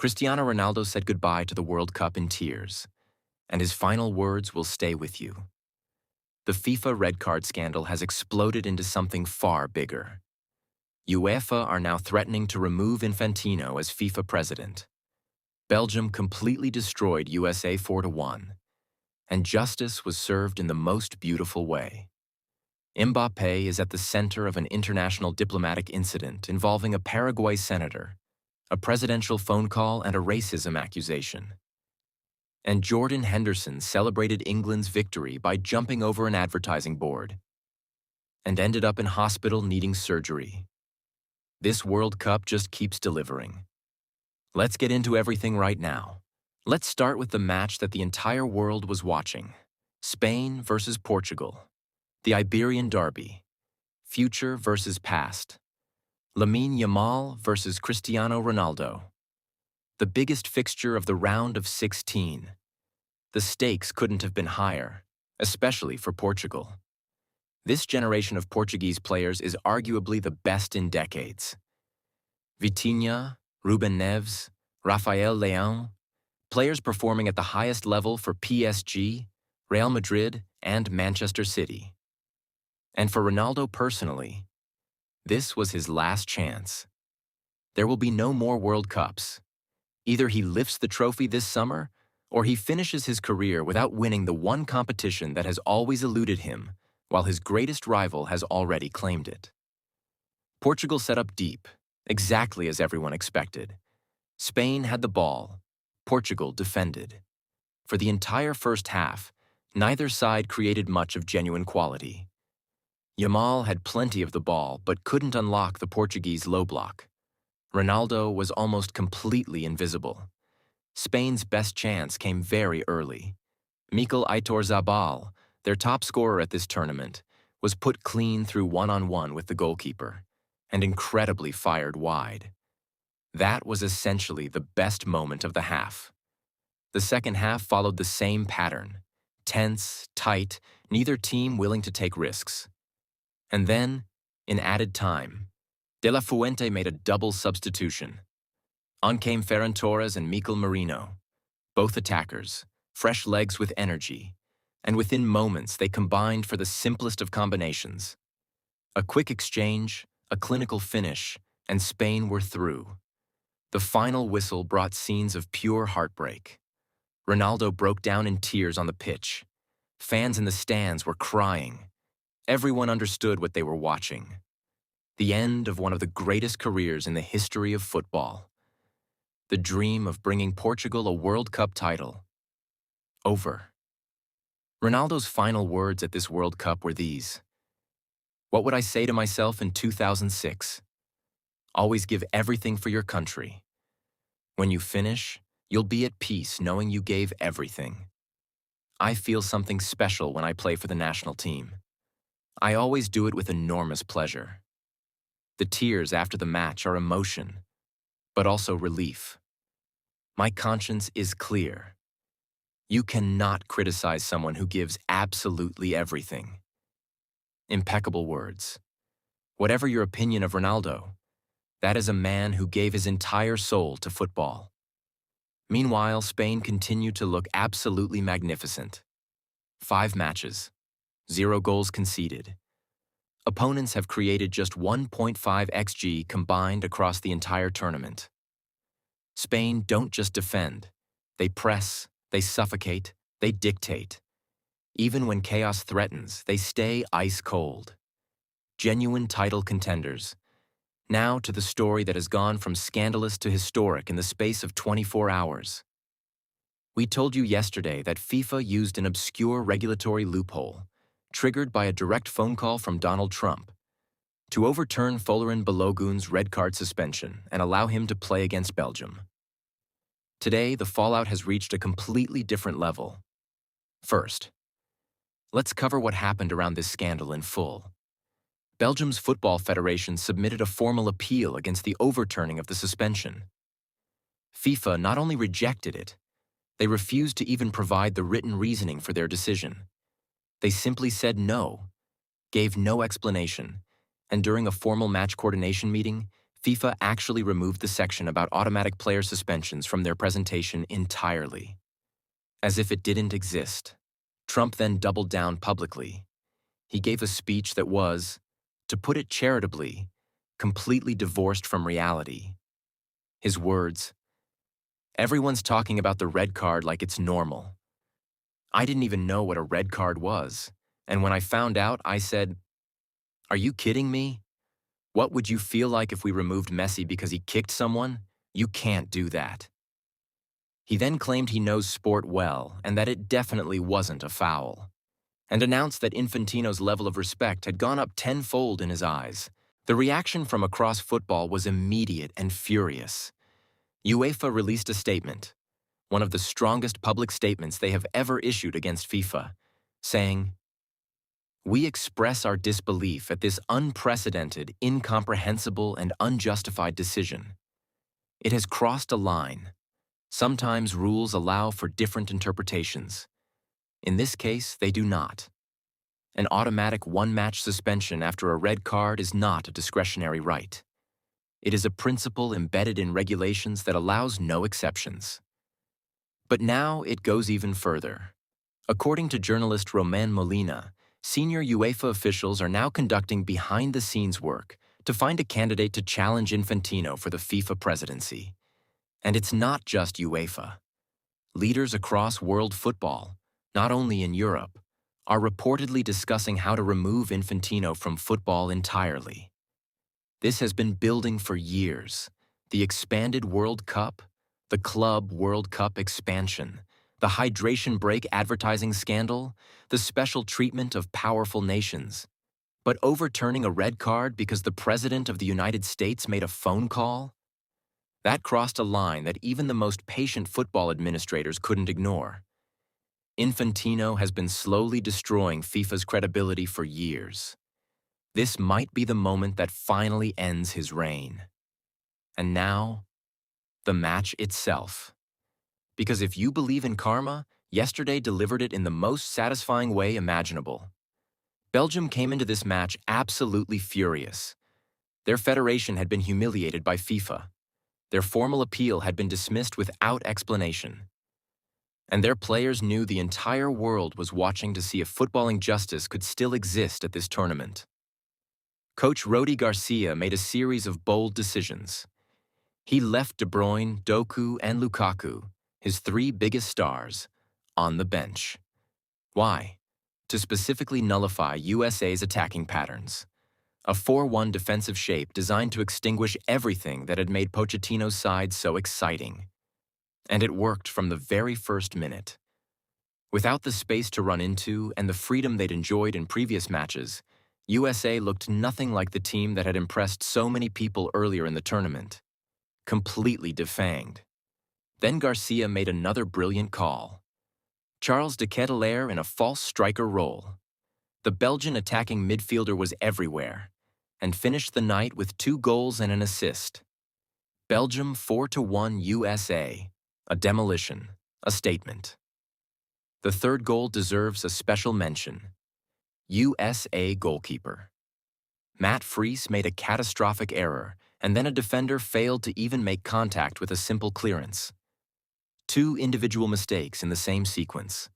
Cristiano Ronaldo said goodbye to the World Cup in tears, and his final words will stay with you. The FIFA red card scandal has exploded into something far bigger. UEFA are now threatening to remove Infantino as FIFA president. Belgium completely destroyed USA 4-1, and justice was served in the most beautiful way. Mbappé is at the center of an international diplomatic incident involving a Paraguay senator, a presidential phone call, and a racism accusation. And Jordan Henderson celebrated England's victory by jumping over an advertising board and ended up in hospital needing surgery. This World Cup just keeps delivering. Let's get into everything right now. Let's start with the match that the entire world was watching. Spain versus Portugal. The Iberian derby. Future versus past. Lamine Yamal versus Cristiano Ronaldo. The biggest fixture of the round of 16. The stakes couldn't have been higher, especially for Portugal. This generation of Portuguese players is arguably the best in decades. Vitinha, Ruben Neves, Rafael Leão, players performing at the highest level for PSG, Real Madrid, and Manchester City. And for Ronaldo personally, this was his last chance. There will be no more World Cups. Either he lifts the trophy this summer, or he finishes his career without winning the one competition that has always eluded him, while his greatest rival has already claimed it. Portugal set up deep, exactly as everyone expected. Spain had the ball. Portugal defended. For the entire first half, neither side created much of genuine quality. Yamal had plenty of the ball but couldn't unlock the Portuguese low block. Ronaldo was almost completely invisible. Spain's best chance came very early. Mikel Aitor-Zabal, their top scorer at this tournament, was put clean through one-on-one with the goalkeeper, and incredibly fired wide. That was essentially the best moment of the half. The second half followed the same pattern. Tense, tight, neither team willing to take risks. And then, in added time, De La Fuente made a double substitution. On came Ferran Torres and Mikel Merino, both attackers, fresh legs with energy, and within moments they combined for the simplest of combinations. A quick exchange, a clinical finish, and Spain were through. The final whistle brought scenes of pure heartbreak. Ronaldo broke down in tears on the pitch. Fans in the stands were crying. Everyone understood what they were watching. The end of one of the greatest careers in the history of football. The dream of bringing Portugal a World Cup title. Over. Ronaldo's final words at this World Cup were these: "What would I say to myself in 2006? Always give everything for your country. When you finish, you'll be at peace knowing you gave everything. I feel something special when I play for the national team. I always do it with enormous pleasure. The tears after the match are emotion, but also relief. My conscience is clear. You cannot criticize someone who gives absolutely everything." Impeccable words. Whatever your opinion of Ronaldo, that is a man who gave his entire soul to football. Meanwhile, Spain continued to look absolutely magnificent. 5 matches, 0 goals conceded. Opponents have created just 1.5 xG combined across the entire tournament. Spain don't just defend. They press, they suffocate, they dictate. Even when chaos threatens, they stay ice cold. Genuine title contenders. Now to the story that has gone from scandalous to historic in the space of 24 hours. We told you yesterday that FIFA used an obscure regulatory loophole, triggered by a direct phone call from Donald Trump, to overturn Balogun's red card suspension and allow him to play against Belgium. Today, the fallout has reached a completely different level. First, let's cover what happened around this scandal in full. Belgium's Football Federation submitted a formal appeal against the overturning of the suspension. FIFA not only rejected it, they refused to even provide the written reasoning for their decision. They simply said no, gave no explanation, and during a formal match coordination meeting, FIFA actually removed the section about automatic player suspensions from their presentation entirely, as if it didn't exist. Trump then doubled down publicly. He gave a speech that was, to put it charitably, completely divorced from reality. His words, "Everyone's talking about the red card like it's normal. I didn't even know what a red card was, and when I found out, I said, 'Are you kidding me? What would you feel like if we removed Messi because he kicked someone? You can't do that.'" He then claimed he knows sport well and that it definitely wasn't a foul, and announced that Infantino's level of respect had gone up tenfold in his eyes. The reaction from across football was immediate and furious. UEFA released a statement, one of the strongest public statements they have ever issued against FIFA, saying, "We express our disbelief at this unprecedented, incomprehensible, and unjustified decision. It has crossed a line. Sometimes rules allow for different interpretations. In this case, they do not. An automatic one-match suspension after a red card is not a discretionary right. It is a principle embedded in regulations that allows no exceptions." But now it goes even further. According to journalist Romain Molina, senior UEFA officials are now conducting behind-the-scenes work to find a candidate to challenge Infantino for the FIFA presidency. And it's not just UEFA. Leaders across world football, not only in Europe, are reportedly discussing how to remove Infantino from football entirely. This has been building for years. The expanded World Cup, the Club World Cup expansion, the hydration break advertising scandal, the special treatment of powerful nations. But overturning a red card because the President of the United States made a phone call? That crossed a line that even the most patient football administrators couldn't ignore. Infantino has been slowly destroying FIFA's credibility for years. This might be the moment that finally ends his reign. And now, the match itself. Because if you believe in karma, yesterday delivered it in the most satisfying way imaginable. Belgium came into this match absolutely furious. Their federation had been humiliated by FIFA. Their formal appeal had been dismissed without explanation. And their players knew the entire world was watching to see if footballing justice could still exist at this tournament. Coach Rodi Garcia made a series of bold decisions. He left De Bruyne, Doku, and Lukaku, his three biggest stars, on the bench. Why? To specifically nullify USA's attacking patterns. A 4-1 defensive shape designed to extinguish everything that had made Pochettino's side so exciting. And it worked from the very first minute. Without the space to run into and the freedom they'd enjoyed in previous matches, USA looked nothing like the team that had impressed so many people earlier in the tournament. Completely defanged. Then Garcia made another brilliant call. Charles de Ketelaere in a false striker role. The Belgian attacking midfielder was everywhere, and finished the night with 2 goals and an assist. Belgium 4-1 USA. A demolition, a statement. The third goal deserves a special mention. USA goalkeeper. Matt Fries made a catastrophic error, and then a defender failed to even make contact with a simple clearance. 2 individual mistakes in the same sequence,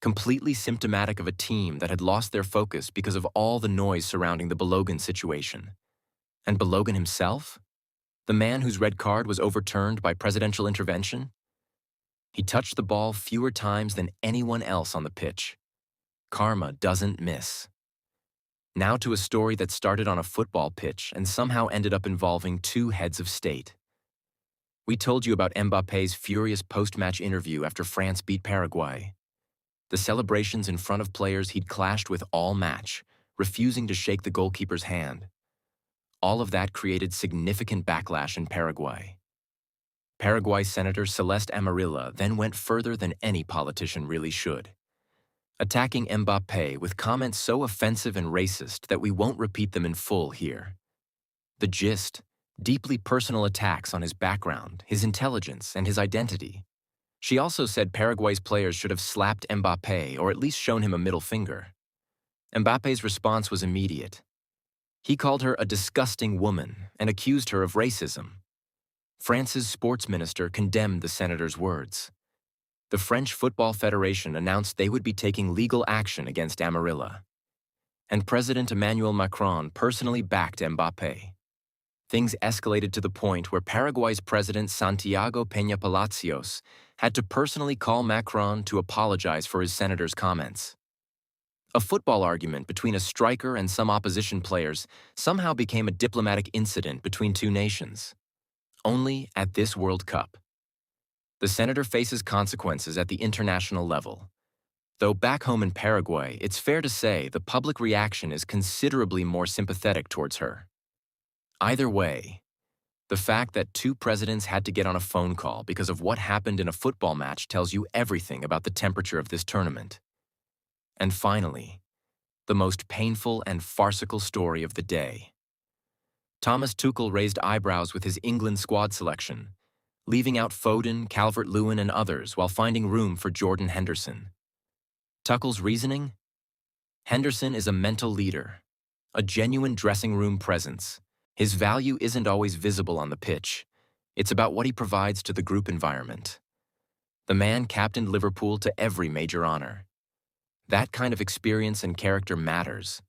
completely symptomatic of a team that had lost their focus because of all the noise surrounding the Balogun situation. And Balogun himself? The man whose red card was overturned by presidential intervention? He touched the ball fewer times than anyone else on the pitch. Karma doesn't miss. Now to a story that started on a football pitch and somehow ended up involving 2 heads of state. We told you about Mbappe's furious post-match interview after France beat Paraguay. The celebrations in front of players he'd clashed with all match, refusing to shake the goalkeeper's hand. All of that created significant backlash in Paraguay. Paraguay Senator Celeste Amarilla then went further than any politician really should, attacking Mbappé with comments so offensive and racist that we won't repeat them in full here. The gist: deeply personal attacks on his background, his intelligence, and his identity. She also said Paraguay's players should have slapped Mbappé or at least shown him a middle finger. Mbappe's response was immediate. He called her a disgusting woman and accused her of racism. France's sports minister condemned the senator's words. The French Football Federation announced they would be taking legal action against Amarilla. And President Emmanuel Macron personally backed Mbappé. Things escalated to the point where Paraguay's president Santiago Peña Palacios had to personally call Macron to apologize for his senator's comments. A football argument between a striker and some opposition players somehow became a diplomatic incident between two nations. Only at this World Cup. The senator faces consequences at the international level. Though back home in Paraguay, it's fair to say the public reaction is considerably more sympathetic towards her. Either way, the fact that two presidents had to get on a phone call because of what happened in a football match tells you everything about the temperature of this tournament. And finally, the most painful and farcical story of the day. Thomas Tuchel raised eyebrows with his England squad selection, leaving out Foden, Calvert-Lewin, and others while finding room for Jordan Henderson. Tuchel's reasoning? Henderson is a mental leader, a genuine dressing room presence. His value isn't always visible on the pitch. It's about what he provides to the group environment. The man captained Liverpool to every major honor. That kind of experience and character matters.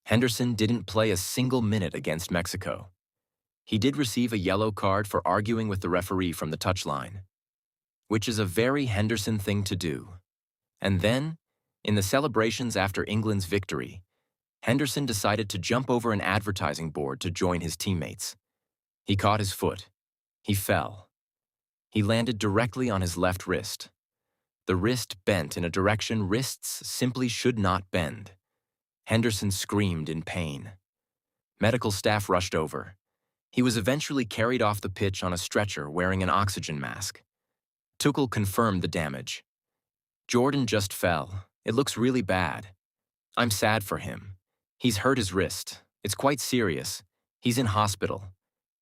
Henderson didn't play a single minute against Mexico. He did receive a yellow card for arguing with the referee from the touchline, which is a very Henderson thing to do. And then, in the celebrations after England's victory, Henderson decided to jump over an advertising board to join his teammates. He caught his foot. He fell. He landed directly on his left wrist. The wrist bent in a direction wrists simply should not bend. Henderson screamed in pain. Medical staff rushed over. He was eventually carried off the pitch on a stretcher wearing an oxygen mask. Tuchel confirmed the damage. Jordan just fell. It looks really bad. I'm sad for him. He's hurt his wrist. It's quite serious. He's in hospital.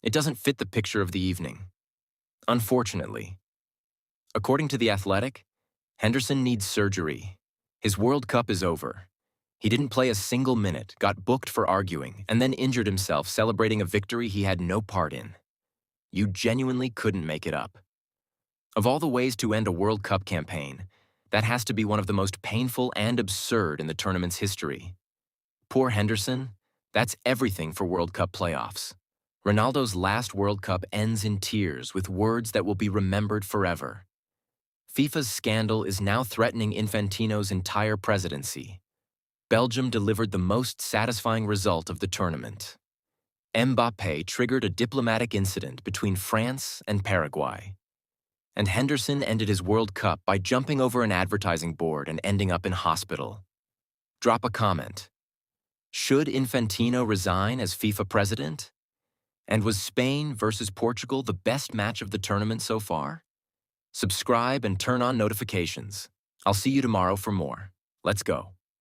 It doesn't fit the picture of the evening. Unfortunately. According to The Athletic, Henderson needs surgery. His World Cup is over. He didn't play a single minute, got booked for arguing, and then injured himself celebrating a victory he had no part in. You genuinely couldn't make it up. Of all the ways to end a World Cup campaign, that has to be one of the most painful and absurd in the tournament's history. Poor Henderson, that's everything for World Cup playoffs. Ronaldo's last World Cup ends in tears with words that will be remembered forever. FIFA's scandal is now threatening Infantino's entire presidency. Belgium delivered the most satisfying result of the tournament. Mbappé triggered a diplomatic incident between France and Paraguay. And Henderson ended his World Cup by jumping over an advertising board and ending up in hospital. Drop a comment. Should Infantino resign as FIFA president? And was Spain versus Portugal the best match of the tournament so far? Subscribe and turn on notifications. I'll see you tomorrow for more. Let's go.